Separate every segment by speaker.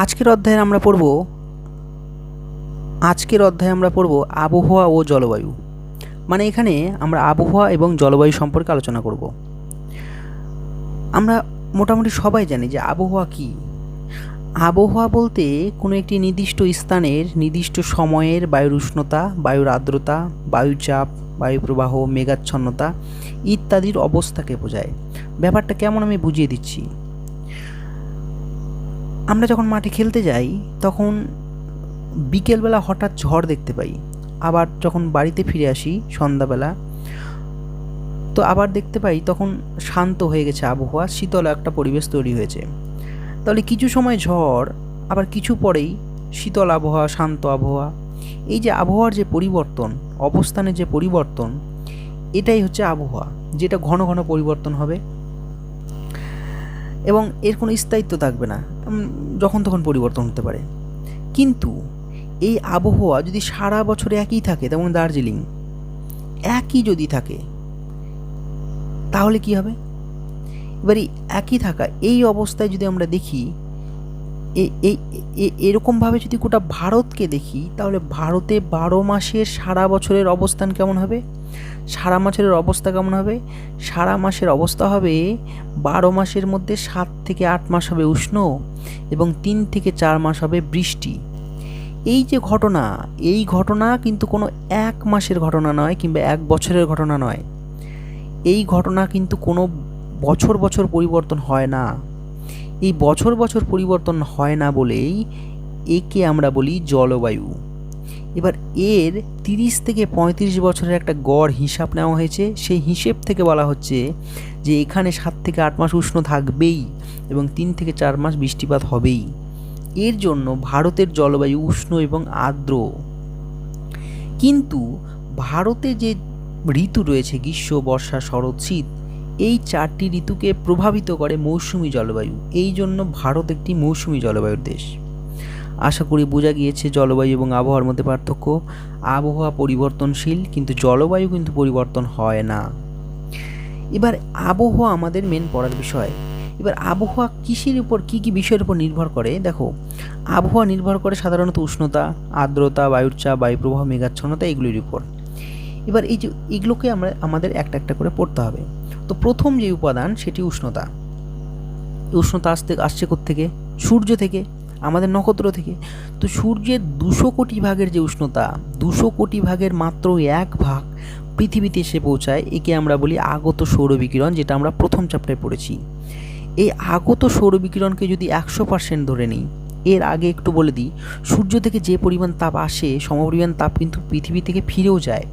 Speaker 1: আজকের অধ্যায়ে আমরা পড়ব আবহাওয়া ও জলবায়ু। মানে এখানে আমরা আবহাওয়া এবং জলবায়ু সম্পর্কে আলোচনা করব। আমরা মোটামুটি সবাই জানি যে আবহাওয়া কী। আবহাওয়া বলতে কোনো একটি নির্দিষ্ট স্থানের নির্দিষ্ট সময়ের বায়ুর উষ্ণতা, বায়ুর আর্দ্রতা, বায়ুচাপ, বায়ুপ্রবাহ, মেঘাচ্ছন্নতা ইত্যাদির অবস্থাকে বোঝায়। ব্যাপারটা কেমন আমি বুঝিয়ে দিচ্ছি। আমরা যখন মাঠে খেলতে যাই তখন বিকেলবেলা হঠাৎ ঝড় দেখতে পাই, আবার যখন বাড়িতে ফিরে আসি সন্ধ্যাবেলা তো আবার দেখতে পাই তখন শান্ত হয়ে গেছে আবহাওয়া, শীতল একটা পরিবেশ তৈরি হয়েছে। তাহলে কিছু সময় ঝড়, আবার কিছু পরেই শীতল আবহাওয়া, শান্ত আবহাওয়া। এই যে আবহাওয়ার যে পরিবর্তন, অবস্থানের যে পরিবর্তন, এটাই হচ্ছে আবহাওয়া, যেটা ঘন ঘন পরিবর্তন হবে এবং এর কোনো স্থায়িত্ব থাকবে না, যখন তখন পরিবর্তন হতে পারে। কিন্তু এই আবহাওয়া যদি সারা বছরে একই থাকে, যেমন দার্জিলিং একই যদি থাকে তাহলে কি হবে? এবার এই একই থাকা এই অবস্থায় যদি আমরা দেখি, এরকমভাবে যদি গোটা ভারতকে দেখি, তাহলে ভারতে 12 মাসের সারা বছরের অবস্থান কেমন হবে? সারা মাসের অবস্থা কেমন হবে? সারা মাসের অবস্থা হবে 12 মাসের মধ্যে 7 থেকে 8 মাস হবে উষ্ণ এবং 3 থেকে 4 মাস হবে বৃষ্টি। এই যে ঘটনা, এই ঘটনা কিন্তু কোনো এক মাসের ঘটনা নয় কিংবা এক বছরের ঘটনা নয়। এই ঘটনা কিন্তু কোনো বছর বছর পরিবর্তন হয় না। এই বছর বছর পরিবর্তন হয় না বলেই একে আমরা বলি জলবায়ু। এবার এর 30 থেকে 35 বছরের একটা গড় হিসাব নেওয়া হয়েছে। সেই হিসেব থেকে বলা হচ্ছে যে এখানে 7 থেকে 8 মাস উষ্ণ থাকবেই এবং 3 থেকে 4 মাস বৃষ্টিপাত হবেই। এর জন্য ভারতের জলবায়ু উষ্ণ এবং আর্দ্র। কিন্তু ভারতে যে ঋতু রয়েছে, গ্রীষ্ম, বর্ষা, শরৎ, শীত, এই 4টি ঋতুকে প্রভাবিত করে মৌসুমি জলবায়ু। এই জন্য ভারত একটি মৌসুমি জলবায়ুর দেশ। আশা করি বোঝা গিয়েছে জলবায়ু এবং আবহাওয়ার মধ্যে পার্থক্য। আবহাওয়া পরিবর্তনশীল, কিন্তু জলবায়ু কিন্তু পরিবর্তন হয় না। এবার আবহাওয়া আমাদের মেন পড়ার বিষয়। এবার আবহাওয়া কিসের উপর, কী কী বিষয়ের উপর নির্ভর করে? দেখো, আবহাওয়া নির্ভর করে সাধারণত উষ্ণতা, আর্দ্রতা, বায়ুর চাপ, বায়ুপ্রবাহ, মেঘাচ্ছন্নতা এগুলির উপর। এবার এই যে এগুলোকে আমাদের একটা একটা করে পড়তে হবে। তো প্রথম যে উপাদান সেটি উষ্ণতা। উষ্ণতা আসছে কোত্থেকে? সূর্য থেকে, আমাদের নক্ষত্র থেকে। তো সূর্যের 200 কোটি ভাগের যে উষ্ণতা, 200 কোটি ভাগের মাত্র 1 ভাগ পৃথিবীতে এসে পৌঁছায়। একে আমরা বলি আগত সৌরবিকিরণ, যেটা আমরা প্রথম চ্যাপ্টারে পড়েছি। এই আগত সৌরবিকিরণকে যদি 100% ধরে নিই, এর আগে একটু বলে দিই, সূর্য থেকে যে পরিমাণ তাপ আসে সমপরিমাণ তাপ কিন্তু পৃথিবী থেকে ফিরেও যায়।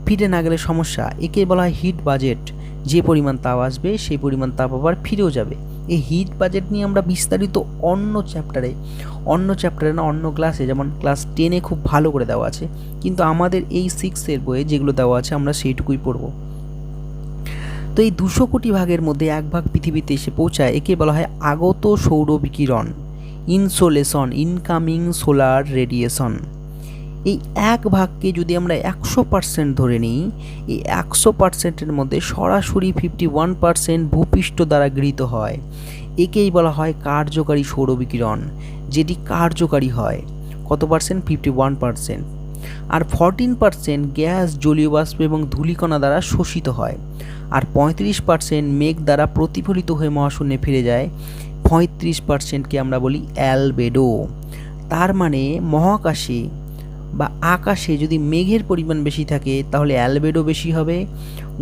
Speaker 1: ফিরে না গেলে সমস্যা। একে বলা হয় হিট বাজেট। যে পরিমাণ তাপ আসবে সেই পরিমাণ তাপ আবার ফিরেও যাবে। এই হিট বাজেট নিয়ে আমরা বিস্তারিত অন্য চ্যাপ্টারে না, অন্য ক্লাসে, যেমন ক্লাস 10-এ খুব ভালো করে দেওয়া আছে, কিন্তু আমাদের এই 6-এর বইয়ে যেগুলো দেওয়া আছে আমরা সেইটুকুই পড়ব। তো এই 200 কোটি ভাগের মধ্যে 1 ভাগ পৃথিবীতে এসে পৌঁছায়। একে বলা হয় আগত সৌরবিকিরণ, ইনসোলেশন, ইনকামিং সোলার রেডিয়েশন। এই 1 ভাগকে যদি আমরা 100% ধরে নিই, এই 100%-এর মধ্যে সরাসরি 51% ভূপৃষ্ঠ দ্বারা গৃহীত হয়। একেই বলা হয় কার্যকারী সৌরবিকিরণ, যেটি কার্যকারী হয়। কত পার্সেন্ট? 51%। আর 14% গ্যাস, জলীয় বাষ্প এবং ধূলিকণা দ্বারা শোষিত হয়। আর 35% মেঘ দ্বারা প্রতিফলিত হয়ে মহাশূন্যে ফিরে যায়। 35%কে আমরা বলি অ্যালবেডো। তার মানে মহাকাশে বা আকাশে যদি মেঘের পরিমাণ বেশি থাকে তাহলে অ্যালবেডো বেশি হবে,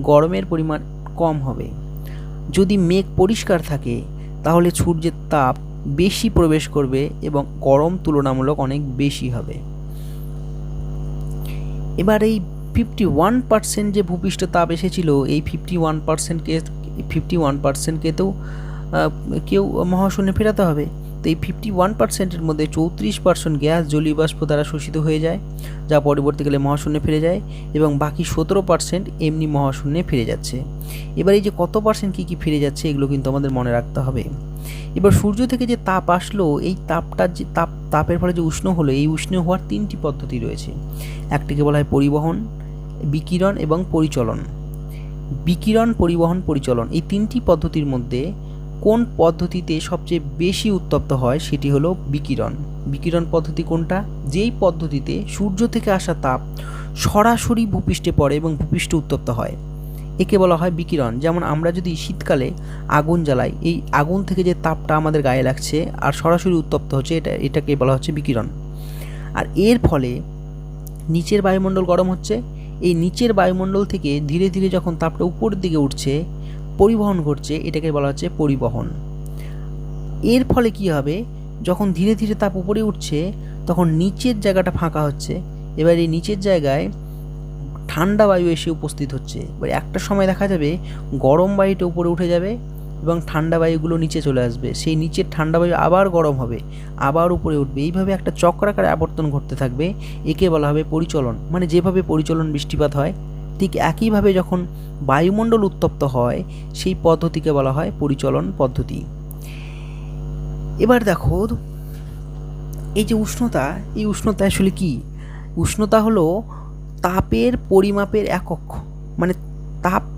Speaker 1: গরমের পরিমাণ কম হবে। যদি মেঘ পরিষ্কার থাকে তাহলে সূর্যের তাপ বেশি প্রবেশ করবে এবং গরম তুলনামূলক অনেক বেশি হবে। এবার এই 51% যে ভূপৃষ্ঠ তাপ এসেছিল, এই 51%কে তো কেউ মহাশূন্যে ফেরাতে হবে। তো এই 51%-এর মধ্যে 34% গ্যাস, জলীয় বাষ্প দ্বারা শোষিত হয়ে যায়, যা পরবর্তীকালে মহাশূন্যে ফিরে যায়, এবং বাকি 17% এমনি মহাশূন্যে ফিরে যাচ্ছে। এবার এই যে কত পার্সেন্ট কী কী ফিরে যাচ্ছে এগুলো কিন্তু আমাদের মনে রাখতে হবে। এবার সূর্য থেকে যে তাপ আসলো, এই তাপটার যে তাপের ফলে যে উষ্ণ হলো, এই উষ্ণ হওয়ার 3টি পদ্ধতি রয়েছে। একটিকে বলা হয় পরিবহন, বিকিরণ এবং পরিচলন। বিকিরণ, পরিবহন, পরিচলন, এই 3টি পদ্ধতির মধ্যে কোন পদ্ধতিতে সবচেয়ে বেশি উত্তপ্ত হয় সেটি হলো বিকিরণ। বিকিরণ পদ্ধতি কোনটা? যেই পদ্ধতিতে সূর্য থেকে আসা তাপ সরাসরি ভূপৃষ্ঠে পড়ে এবং ভূপৃষ্ঠ উত্তপ্ত হয়, একে বলা হয় বিকিরণ। যেমন আমরা যদি শীতকালে আগুন জ্বালাই, এই আগুন থেকে যে তাপটা আমাদের গায়ে লাগছে আর সরাসরি উত্তপ্ত হচ্ছে, এটাকে বলা হচ্ছে বিকিরণ। আর এর ফলে নিচের বায়ুমণ্ডল গরম হচ্ছে, এই নিচের বায়ুমণ্ডল থেকে ধীরে ধীরে যখন তাপটা উপরের দিকে উঠছে, পরিবহন ঘটছে, এটাকে বলা হচ্ছে পরিবহন। এর ফলে কি হবে, যখন ধীরে ধীরে তাপ উপরে উঠছে তখন নিচের জায়গাটা ফাঁকা হচ্ছে, এবার এই নিচের জায়গায় ঠান্ডা বায়ু এসে উপস্থিত হচ্ছে। এবার একটা সময় দেখা যাবে গরম বায়ুটা উপরে উঠে যাবে এবং ঠান্ডা বায়ুগুলো নিচে চলে আসবে, সেই নিচের ঠান্ডা বায়ু আবার গরম হবে, আবার উপরে উঠবে, এইভাবে একটা চক্রাকারে আবর্তন ঘটতে থাকবে, একে বলা হবে পরিচলন। মানে যেভাবে পরিচলন বৃষ্টিপাত হয়, ঠিক একইভাবে যখন বায়ুমণ্ডল উত্তপ্ত হয় সেই পদ্ধতিকে বলা হয় পরিচলন পদ্ধতি। এবার দেখো, এই যে উষ্ণতা, এই উষ্ণতা আসলে কি? উষ্ণতা হলো তাপের পরিমাপের একক, মানে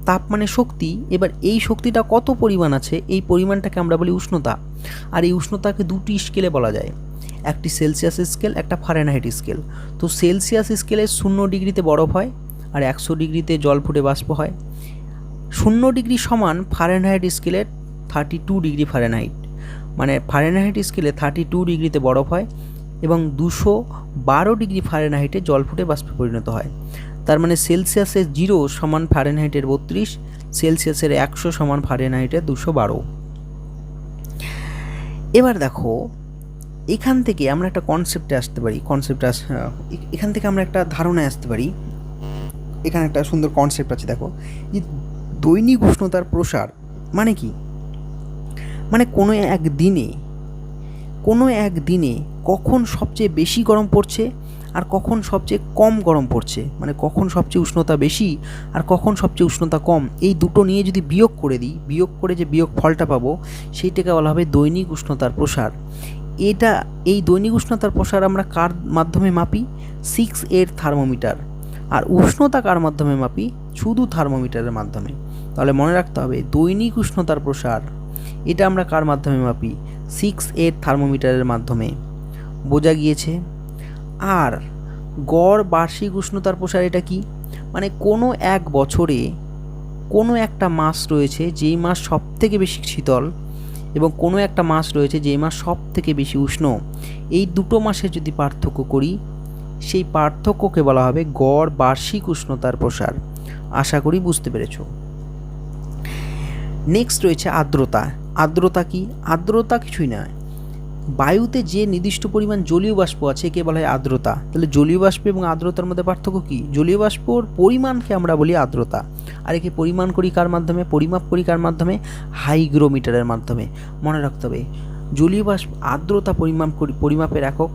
Speaker 1: তাপ মানে শক্তি। এবার এই শক্তিটা কত পরিমাণ আছে, এই পরিমাণটাকে আমরা বলি উষ্ণতা। আর এই উষ্ণতাকে দুটি স্কেলে বলা যায়, একটি সেলসিয়াস স্কেল, একটা ফারেনহাইট স্কেল। তো সেলসিয়াস স্কেলে 0 ডিগ্রিতে বরফ হয় আর 100 ডিগ্রিতে জল ফুটে বাষ্প হয়। 0 ডিগ্রি সমান ফারেনহাইট স্কেলে 32 ডিগ্রি ফারেনহাইট, মানে ফারেনহাইট স্কেলে 32 ডিগ্রিতে বরফ হয় এবং 212 ডিগ্রি ফারেনহাইটে জল ফুটে বাষ্পে পরিণত হয়। তার মানে সেলসিয়াসের 0 সমান ফারেনহাইটের 32, সেলসিয়াসের 100 সমান ফারেনহাইটের 212। এবার দেখো, এখান থেকে আমরা একটা কনসেপ্টে আসতে পারি, এখান থেকে আমরা একটা ধারণায় আসতে পারি। এখানে একটা সুন্দর কনসেপ্ট আছে, দেখো, যে দৈনিক উষ্ণতার প্রসার মানে কি? মানে কোনো এক দিনে কখন সবচেয়ে বেশি গরম পড়ছে আর কখন সবচেয়ে কম গরম পড়ছে, মানে কখন সবচেয়ে উষ্ণতা বেশি আর কখন সবচেয়ে উষ্ণতা কম, এই দুটো নিয়ে যদি বিয়োগ করে দিই, বিয়োগ করে যে বিয়োগ ফলটা পাবো সেইটাকে বলা হবে দৈনিক উষ্ণতার প্রসার। এই দৈনিক উষ্ণতার প্রসার আমরা কার মাধ্যমে মাপি? 6 থার্মোমিটার। আর উষ্ণতা কার মাধ্যমে মাপি? শুধু থার্মোমিটারের মাধ্যমে। তাহলে মনে রাখতে হবে, দৈনিক উষ্ণতার প্রসার এটা আমরা কার মাধ্যমে মাপি? 6 থার্মোমিটারের মাধ্যমে। বোঝা গিয়েছে? আর গড় বার্ষিক উষ্ণতার প্রসার এটা কি? মানে কোনো এক বছরে কোনো একটা মাস রয়েছে যেই মাস সব থেকে বেশি শীতল এবং কোনো একটা মাস রয়েছে যেই মাস সব থেকে বেশি উষ্ণ, এই দুটো মাসের যদি পার্থক্য করি সেই পার্থক্যকে বলা হবে গড় বার্ষিক উষ্ণতার প্রসার। আশা করি বুঝতে পেরেছ। নেক্সট রয়েছে আর্দ্রতা। আর্দ্রতা কি? আর্দ্রতা কিছুই নয়, বায়ুতে যে নির্দিষ্ট পরিমাণ জলীয় বাষ্প আছে একে বলা হয় আর্দ্রতা। তাহলে জলীয় বাষ্প এবং আর্দ্রতার মধ্যে পার্থক্য কি? জলীয় বাষ্পর পরিমাণকে আমরা বলি আর্দ্রতা, আর একে পরিমাণ করি কার মাধ্যমে? পরিমাপ করি কার মাধ্যমে? হাইগ্রোমিটারের মাধ্যমে। মনে রাখতে হবে, জলীয় বাষ্প আর্দ্রতা পরিমাপের একক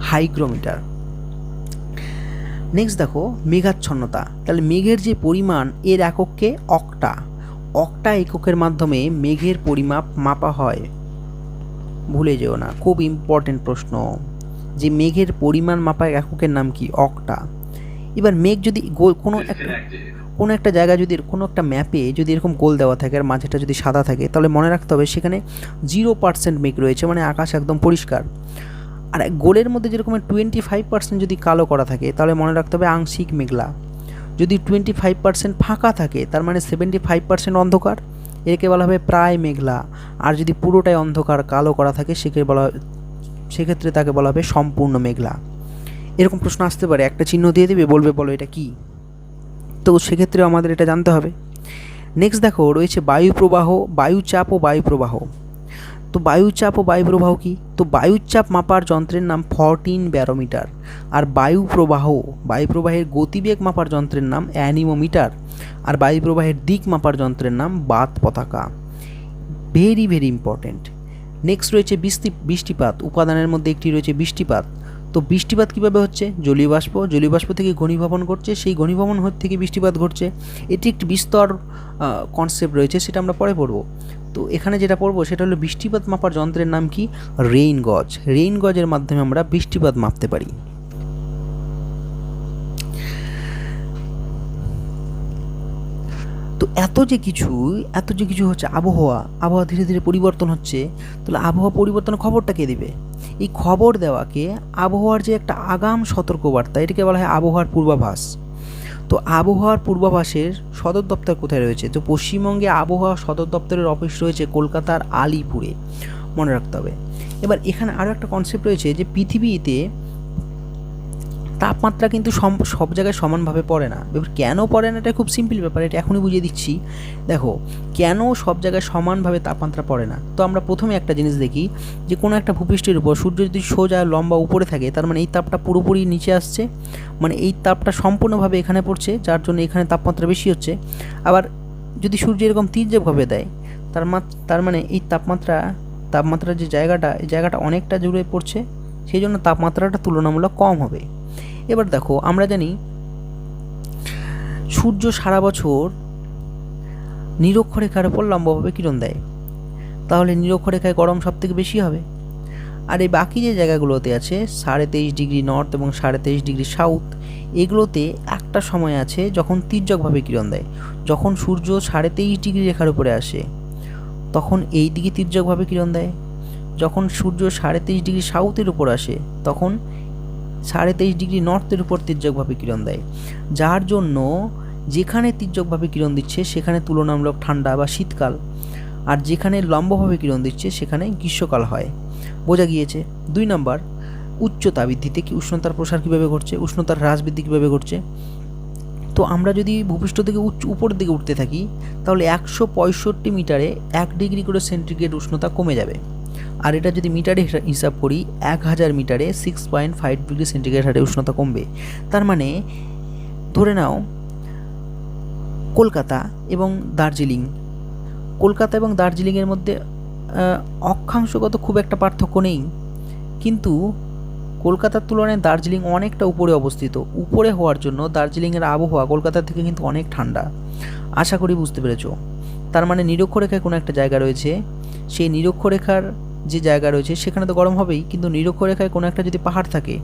Speaker 1: হাইগ্রোমিটার। নেক্সট দেখো, মেঘাচ্ছন্নতা। তাহলে মেঘের যে পরিমাণ এর একককে অক্টা এককের মাধ্যমে মেঘের পরিমাপ মাপা হয়। ভুলে যেও না, খুব ইম্পর্টেন্ট প্রশ্ন, যে মেঘের পরিমাণ মাপা এককের নাম কি? অক্টা। এবার মেঘ যদি কোনো একটা জায়গায় যদি কোনো একটা ম্যাপে যদি এরকম গোল দেওয়া থাকে আর মাঝেটা যদি সাদা থাকে, তাহলে মনে রাখতে হবে সেখানে 0% মেঘ রয়েছে, মানে আকাশ একদম পরিষ্কার। আর গোলের মধ্যে যেরকম 25% যদি কালো করা থাকে তাহলে মনে রাখতে হবে আংশিক মেঘলা। যদি 25% ফাঁকা থাকে তার মানে 75% অন্ধকার, একে বলা হবে প্রায় মেঘলা। আর যদি পুরোটাই অন্ধকার কালো করা থাকে সেক্ষেত্রে তাকে বলা হবে সম্পূর্ণ মেঘলা। এরকম প্রশ্ন আসতে পারে, একটা চিহ্ন দিয়ে দেবে, বলবে বলো এটা কি, তো সেক্ষেত্রেও আমাদের এটা জানতে হবে। নেক্সট দেখো, রয়েছে বায়ুপ্রবাহ, বায়ুচাপ ও বায়ুপ্রবাহ। তো বায়ুচাপ ও বায়ুপ্রবাহ কি? তো বায়ুচাপ মাপার যন্ত্রের নাম 14 ব্যারোমিটার, আর বায়ুপ্রবাহের গতিবেগ মাপার যন্ত্রের নাম অ্যানিমোমিটার, আর বায়ুপ্রবাহের দিক মাপার যন্ত্রের নাম বাত পতাকা। Very very important. নেক্সট রয়েছে বৃষ্টিপাত। উপাদানের মধ্যে একটি রয়েছে বৃষ্টিপাত। তো বৃষ্টিপাত কীভাবে হচ্ছে? জলীয় বাষ্প থেকে ঘনীভবন ঘটছে, সেই ঘনীভবন থেকে বৃষ্টিপাত ঘটছে। এটি একটি বিস্তর কনসেপ্ট রয়েছে, সেটা আমরা পরে পড়ব। তো এখানে যেটা পড়বো সেটা হলো বৃষ্টিপাত মাপার যন্ত্রের নাম কি? রেইন গজের মাধ্যমে আমরা বৃষ্টিপাত মাপতে পারি। তো এত যে কিছু হচ্ছে, আবহাওয়া ধীরে ধীরে পরিবর্তন হচ্ছে, তাহলে আবহাওয়া পরিবর্তনের খবরটা কে দেবে? এই খবর দেওয়াকে আবহাওয়ার যে একটা আগাম সতর্কবার্তা, এটাকে বলা হয় আবহাওয়ার পূর্বাভাস। তো আবহাওয়ার পূর্বাভাসের সদর দপ্তর কোথায় রয়েছে? তো পশ্চিমবঙ্গে আবহাওয়া সদর দপ্তরের অফিস রয়েছে কলকাতার আলিপুরে, মনে রাখতে হবে। এবার এখানে আরও একটা কনসেপ্ট রয়েছে যে পৃথিবীতে তাপমাত্রা কিন্তু সব জায়গায় সমানভাবে পড়ে না। এবার কেন পড়ে না, এটা খুব সিম্পল ব্যাপার, এটা এখনই বুঝিয়ে দিচ্ছি। দেখো, কেন সব জায়গায় সমানভাবে তাপমাত্রা পড়ে না। তো আমরা প্রথমে একটা জিনিস দেখি যে কোনো একটা ভূপৃষ্ঠের উপর সূর্য যদি সোজা লম্বা উপরে থাকে, তার মানে এই তাপটা পুরোপুরি নিচে আসছে, মানে এই তাপটা সম্পূর্ণভাবে এখানে পড়ছে, যার জন্য এখানে তাপমাত্রা বেশি হচ্ছে। আবার যদি সূর্য এরকম তির্যকভাবে দেয়, তার মানে এই তাপমাত্রার যে জায়গাটা, এই জায়গাটা অনেকটা জুড়ে পড়ছে, সেই জন্য তাপমাত্রাটা তুলনামূলক কম হবে। এবার দেখো, আমরা জানি সূর্য সারা বছর নিরক্ষরেখার উপর লম্বভাবে কিরণ দেয়, তাহলে নিরক্ষরেখায় গরম সব থেকে বেশি হবে। আর এই বাকি যে জায়গাগুলোতে আছে 23.5 ডিগ্রি নর্থ এবং 23.5 ডিগ্রি সাউথ, এগুলোতে একটা সময় আছে যখন তির্যকভাবে কিরণ দেয়। যখন সূর্য 23.5 ডিগ্রি রেখার উপরে আসে, তখন এই দিকে তির্যকভাবে কিরণ দেয়। যখন সূর্য 23.5 ডিগ্রি সাউথের উপর আসে, তখন 23.5 ডিগ্রি নর্থের উপর তির্যকভাবে কিরণ দেয়, যার জন্য যেখানে তির্যকভাবে কিরণ দিচ্ছে সেখানে তুলনামূলক ঠান্ডা বা শীতকাল, আর যেখানে লম্বভাবে কিরণ দিচ্ছে সেখানে গ্রীষ্মকাল হয়। বোঝা গিয়েছে? 2 নম্বর, উচ্চতা বৃদ্ধিতে কি উষ্ণতার প্রসার কীভাবে ঘটছে, উষ্ণতার হ্রাস বৃদ্ধি কীভাবে ঘটছে। তো আমরা যদি ভূপৃষ্ঠ থেকে উপরের দিকে উঠতে থাকি, তাহলে 165 মিটারে 1 ডিগ্রি করে সেন্টিগ্রেড উষ্ণতা কমে যাবে। আর এটা যদি মিটারে হিসাব করি, 1000 মিটারে 6.5 ডিগ্রি সেন্টিগ্রেড হারে উষ্ণতা কমবে। তার মানে ধরে নাও কলকাতা এবং দার্জিলিংয়ের মধ্যে অক্ষাংশগত খুব একটা পার্থক্য নেই, কিন্তু কলকাতার তুলনায় দার্জিলিং অনেকটা উপরে অবস্থিত। উপরে হওয়ার জন্য দার্জিলিংয়ের আবহাওয়া কলকাতার থেকে কিন্তু অনেক ঠান্ডা। আশা করি বুঝতে পেরেছ। তার মানে নিরক্ষরেখায় কোনো একটা জায়গা রয়েছে, সেই নিরক্ষরেখার যে জায়গা রয়েছে সেখানে তো গরম হবেই, কিন্তু নিরক্ষরেখায় কোনো একটা যদি পাহাড় থাকে,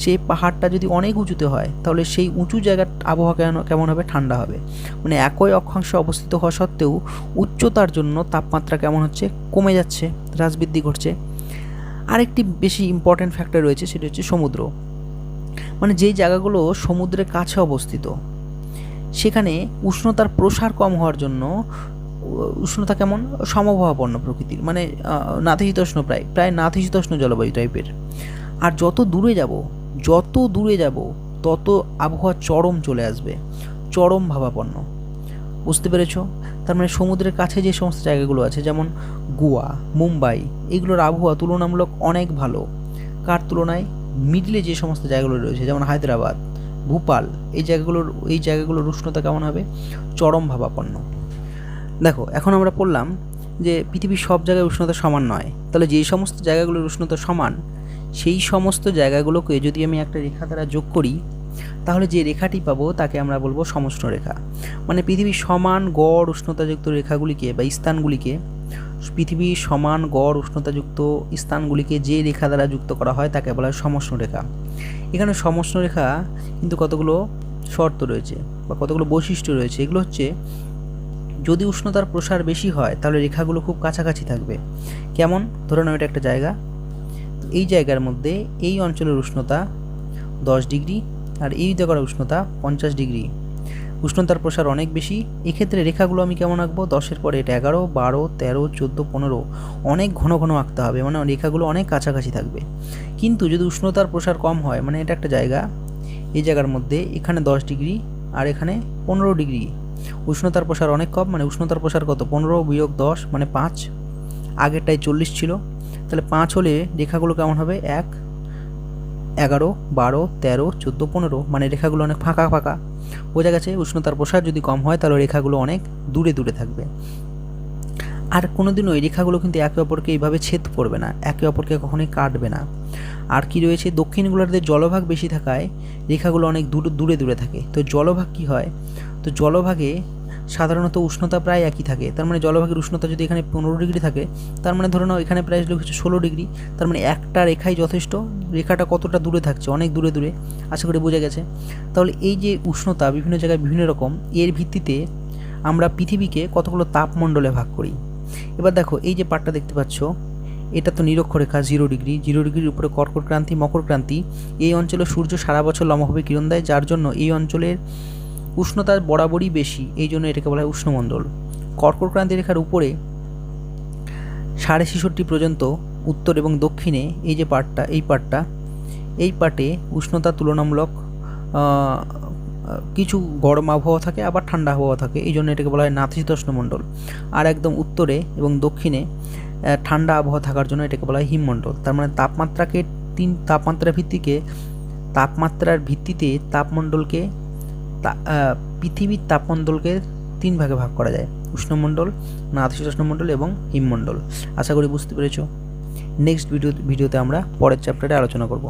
Speaker 1: সেই পাহাড়টা যদি অনেক উঁচুতে হয়, তাহলে সেই উঁচু জায়গার আবহাওয়া কেমন হবে? ঠান্ডা হবে। মানে একই অক্ষাংশে অবস্থিত হওয়া সত্ত্বেও উচ্চতার জন্য তাপমাত্রা কেমন হচ্ছে? কমে যাচ্ছে, হ্রাস বৃদ্ধি ঘটছে। আরেকটি বেশি ইম্পর্ট্যান্ট ফ্যাক্টর রয়েছে, সেটা হচ্ছে সমুদ্র। মানে যেই জায়গাগুলো সমুদ্রের কাছে অবস্থিত, সেখানে উষ্ণতার প্রসার কম হওয়ার জন্য উষ্ণতা কেমন? সমভাবাপন্ন প্রকৃতির, মানে নাতিশীতোষ্ণ, প্রায় নাতিশীতোষ্ণ জলবায়ু টাইপের। আর যত দূরে যাব তত আবহাওয়া চরম চলে আসবে, চরম ভাবাপন্ন। বুঝতে পেরেছ? তার মানে সমুদ্রের কাছে যে সমস্ত জায়গাগুলো আছে, যেমন গোয়া, মুম্বাই, এগুলোর আবহাওয়া তুলনামূলক অনেক ভালো। কার তুলনায়? মিডলে যে সমস্ত জায়গাগুলো রয়েছে, যেমন হায়দ্রাবাদ, ভোপাল, এই জায়গাগুলোর উষ্ণতা কেমন হবে? চরম ভাবাপন্ন। দেখো, এখন আমরা পড়লাম যে পৃথিবীর সব জায়গায় উষ্ণতা সমান নয়। তাহলে যেই সমস্ত জায়গাগুলোর উষ্ণতা সমান, সেই সমস্ত জায়গাগুলোকে যদি আমি একটা রেখা দ্বারা যোগ করি, তাহলে যে রেখাটি পাবো তাকে আমরা বলবো সমষ্ণ রেখা। মানে পৃথিবীর সমান গড় উষ্ণতাযুক্ত রেখাগুলিকে বা স্থানগুলিকে, পৃথিবীর সমান গড় উষ্ণতাযুক্ত স্থানগুলিকে যে রেখা দ্বারা যুক্ত করা হয় তাকে বলা হয় সমষ্ণ রেখা। এখানে সমষ্ণ রেখা কিন্তু কতগুলো শর্ত রয়েছে বা কতগুলো বৈশিষ্ট্য রয়েছে। এগুলো হচ্ছে, যদি উষ্ণতার প্রসার বেশি হয় তাহলে রেখাগুলো খুব কাছাকাছি থাকবে। কেমন? ধরে নাও এটা একটা জায়গা, এই জায়গার মধ্যে এই অঞ্চলের উষ্ণতা 10 ডিগ্রি আর এই জায়গার উষ্ণতা 50 ডিগ্রি। উষ্ণতার প্রসার অনেক বেশি। এক্ষেত্রে রেখাগুলো আমি কেমন আঁকবো? 10-এর পরে এটা 11, 12, 13, 14, 15, অনেক ঘন ঘন আঁকতে হবে, মানে রেখাগুলো অনেক কাছাকাছি থাকবে। কিন্তু যদি উষ্ণতার প্রসার কম হয়, মানে এটা একটা জায়গা, এই জায়গার মধ্যে এখানে 10 ডিগ্রি আর এখানে 15 ডিগ্রি, উষ্ণতার প্রসার অনেক কম। মানে উষ্ণতার প্রসার কত? 15 বিয়োগ 10 মানে 5। আগেরটাই 40 ছিল, তাহলে 5 হলে রেখাগুলো কেমন হবে? 1, 11, 12, 13, 14, 15, মানে রেখাগুলো অনেক ফাঁকা ফাঁকা। বোঝা গেছে? উষ্ণতার প্রসার যদি কম হয় তাহলে রেখাগুলো অনেক দূরে দূরে থাকবে। আর কোনোদিনও এই রেখাগুলো কিন্তু একে অপরকে এইভাবে ছেদ করবে না, একে অপরকে কখনোই কাটবে না। আর কি রয়েছে? দক্ষিণ গোলার্ধে জলভাগ বেশি থাকায় রেখাগুলো অনেক দূরে দূরে থাকে। তো জলভাগ কি হয়? তো জলভাগে সাধারণত উষ্ণতা প্রায় একই থাকে। তার মানে জলভাগের উষ্ণতা যদি এখানে 15 ডিগ্রি থাকে, তার মানে ধরে নাও এখানে প্রায় হচ্ছে 16 ডিগ্রি। তার মানে একটা রেখাই যথেষ্ট। রেখাটা কতটা দূরে থাকছে? অনেক দূরে দূরে। আশা করি বোঝা গেছে। তাহলে এই যে উষ্ণতা বিভিন্ন জায়গায় বিভিন্ন রকম, এর ভিত্তিতে আমরা পৃথিবীকে কতগুলো তাপমণ্ডলে ভাগ করি। এবার দেখো এই যে পার্টটা দেখতে পাচ্ছ, এটা তো নিরক্ষরেখা 0 ডিগ্রি, 0 ডিগ্রির উপরে কর্কট ক্রান্তি, মকর ক্রান্তি। এই অঞ্চলে সূর্য সারা বছর লম্বভাবে কিরণ দেয়, যার জন্য এই অঞ্চলের উষ্ণতা বরাবরই বেশি, এই জন্য এটাকে বলা হয় উষ্ণমণ্ডল। কর্কট ক্রান্তি রেখার উপরে 66.5 পর্যন্ত উত্তর এবং দক্ষিণে এই যে পার্টটা, এই পার্টে উষ্ণতা তুলনামূলক কিছু গরম আবহাওয়া থাকে, আবার ঠান্ডা আবহাওয়া থাকে, এই জন্য এটাকে বলা হয় নাতিশীতোষ্ণ মণ্ডল। আর একদম উত্তরে এবং দক্ষিণে ঠান্ডা আবহাওয়া থাকার জন্য এটাকে বলা হয় হিমমণ্ডল। তার মানে তাপমাত্রার ভিত্তিতে তাপমণ্ডলকে পৃথিবীর তাপমণ্ডলকে 3 ভাগে ভাগ করা যায়: উষ্ণমণ্ডল, নাতিশীতোষ্ণ মণ্ডল এবং হিমমণ্ডল। আশা করি বুঝতে পেরেছো। নেক্সট ভিডিওতে আমরা পরের চ্যাপ্টারে আলোচনা করব।